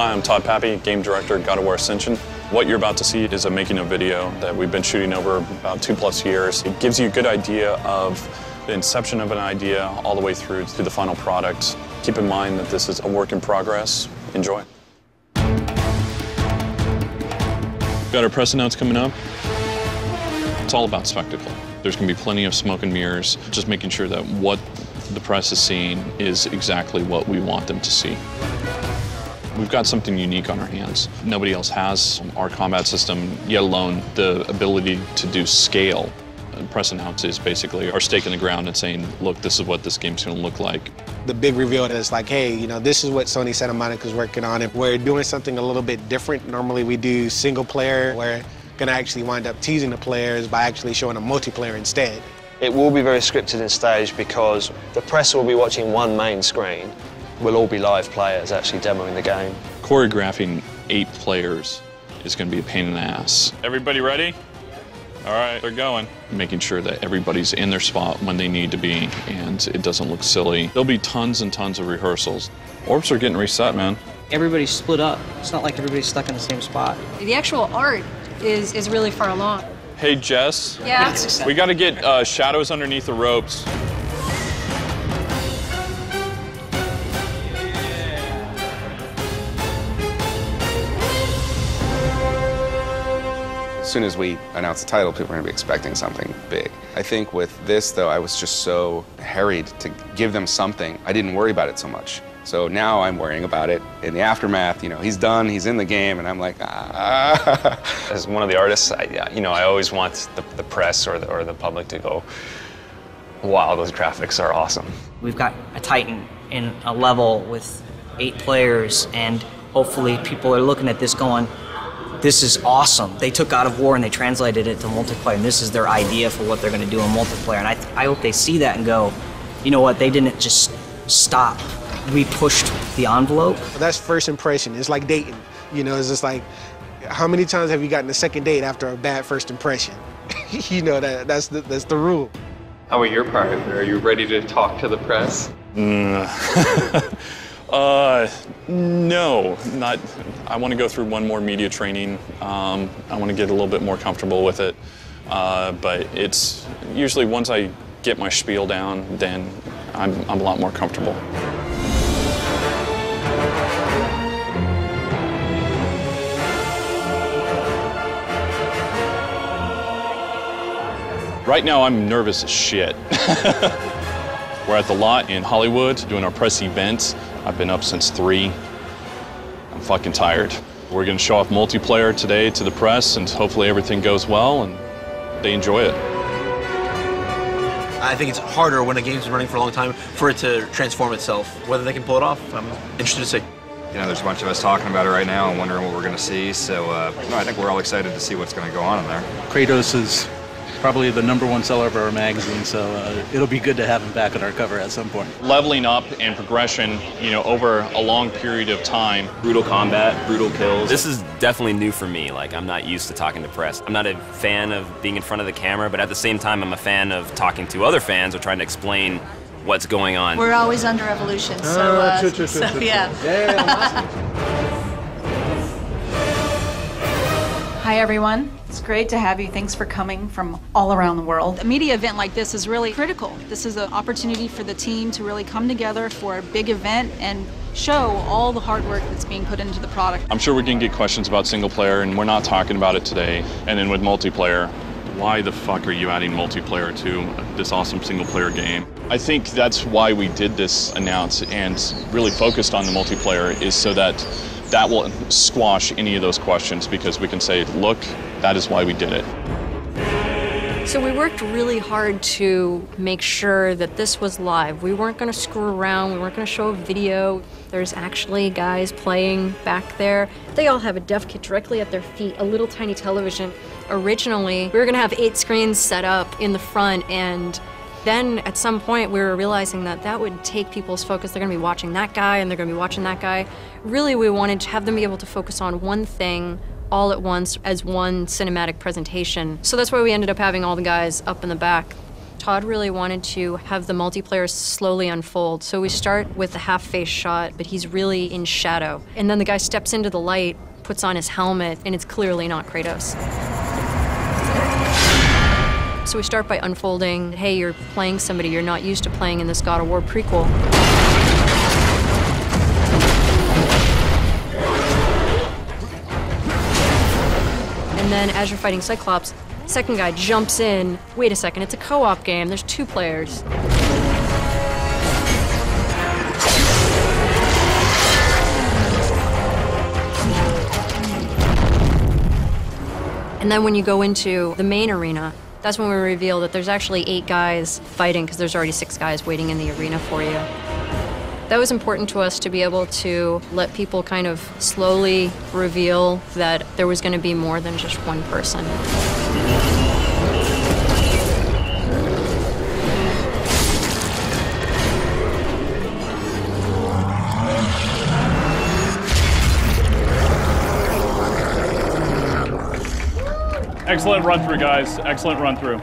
Hi, I'm Todd Pappy, Game Director at God of War Ascension. What you're about to see is a making of video that we've been shooting over about 2+ years. It gives you a good idea of the inception of an idea all the way through to the final product. Keep in mind that this is a work in progress. Enjoy. Got our press announce coming up. It's all about spectacle. There's going to be plenty of smoke and mirrors, just making sure that what the press is seeing is exactly what we want them to see. We've got something unique on our hands. Nobody else has our combat system, yet alone the ability to do scale. Press announce is basically our stake in the ground and saying, look, this is what this game's going to look like. The big reveal is like, hey, you know, this is what Sony Santa Monica's working on, and we're doing something a little bit different. Normally we do single player. We're gonna actually wind up teasing the players by actually showing a multiplayer instead. It will be very scripted and staged because the press will be watching one main screen. We'll all be live players actually demoing the game. Choreographing 8 players is going to be a pain in the ass. Everybody ready? All right, they're going. Making sure that everybody's in their spot when they need to be and it doesn't look silly. There'll be tons and tons of rehearsals. Orbs are getting reset, man. Everybody's split up. It's not like everybody's stuck in the same spot. The actual art is really far along. Hey, Jess. Yeah? We got to get shadows underneath the ropes. As soon as we announce the title, people are going to be expecting something big. I think with this, though, I was just so harried to give them something. I didn't worry about it so much. So now I'm worrying about it. In the aftermath, you know, he's done, he's in the game, and I'm like, ah. As one of the artists, I always want the press or the public to go, wow, those graphics are awesome. We've got a Titan in a level with 8 players, and hopefully people are looking at this going, this is awesome. They took God of War and they translated it to multiplayer, and this is their idea for what they're going to do in multiplayer. And I hope they see that and go, you know what, they didn't just stop. We pushed the envelope. That's first impression. It's like dating. You know, it's just like, how many times have you gotten a second date after a bad first impression? You know, that's the rule. How about your part? Are you ready to talk to the press? No, not. I want to go through one more media training. I want to get a little bit more comfortable with it. But it's usually once I get my spiel down, then I'm a lot more comfortable. Right now, I'm nervous as shit. We're at the lot in Hollywood doing our press events. I've been up since 3. I'm fucking tired. We're gonna show off multiplayer today to the press, and hopefully everything goes well and they enjoy it. I think it's harder when a game's been running for a long time for it to transform itself. Whether they can pull it off, I'm interested to see. You know, there's a bunch of us talking about it right now and wondering what we're gonna see, so no, I think we're all excited to see what's gonna go on in there. Kratos is probably the #1 seller of our magazine, so it'll be good to have him back on our cover at some point. Leveling up and progression, you know, over a long period of time. Brutal combat, brutal kills. This is definitely new for me. Like, I'm not used to talking to press. I'm not a fan of being in front of the camera, but at the same time, I'm a fan of talking to other fans or trying to explain what's going on. We're always under evolution, so yeah. Hi, everyone. It's great to have you. Thanks for coming from all around the world. A media event like this is really critical. This is an opportunity for the team to really come together for a big event and show all the hard work that's being put into the product. I'm sure we can get questions about single player, and we're not talking about it today. And then with multiplayer, why the fuck are you adding multiplayer to this awesome single player game? I think that's why we did this announce and really focused on the multiplayer, is so that will squash any of those questions, because we can say, look, that is why we did it. So we worked really hard to make sure that this was live. We weren't going to screw around. We weren't going to show a video. There's actually guys playing back there. They all have a dev kit directly at their feet, a little tiny television. Originally, we were going to have 8 screens set up in the front, and then at some point we were realizing that that would take people's focus. They're going to be watching that guy and they're going to be watching that guy. Really, we wanted to have them be able to focus on one thing all at once as one cinematic presentation. So that's why we ended up having all the guys up in the back Todd really wanted to have the multiplayer slowly unfold. So we start with the half-face shot, but he's really in shadow. And then the guy steps into the light, puts on his helmet, and it's clearly not Kratos. So we start by unfolding, hey, you're playing somebody you're not used to playing in this God of War prequel. And then as you're fighting Cyclops, second guy jumps in. Wait a second, it's a co-op game. There's 2 players. And then when you go into the main arena, that's when we reveal that there's actually 8 guys fighting because there's already 6 guys waiting in the arena for you. That was important to us to be able to let people kind of slowly reveal that there was going to be more than just one person. Excellent run through, guys. Excellent run through.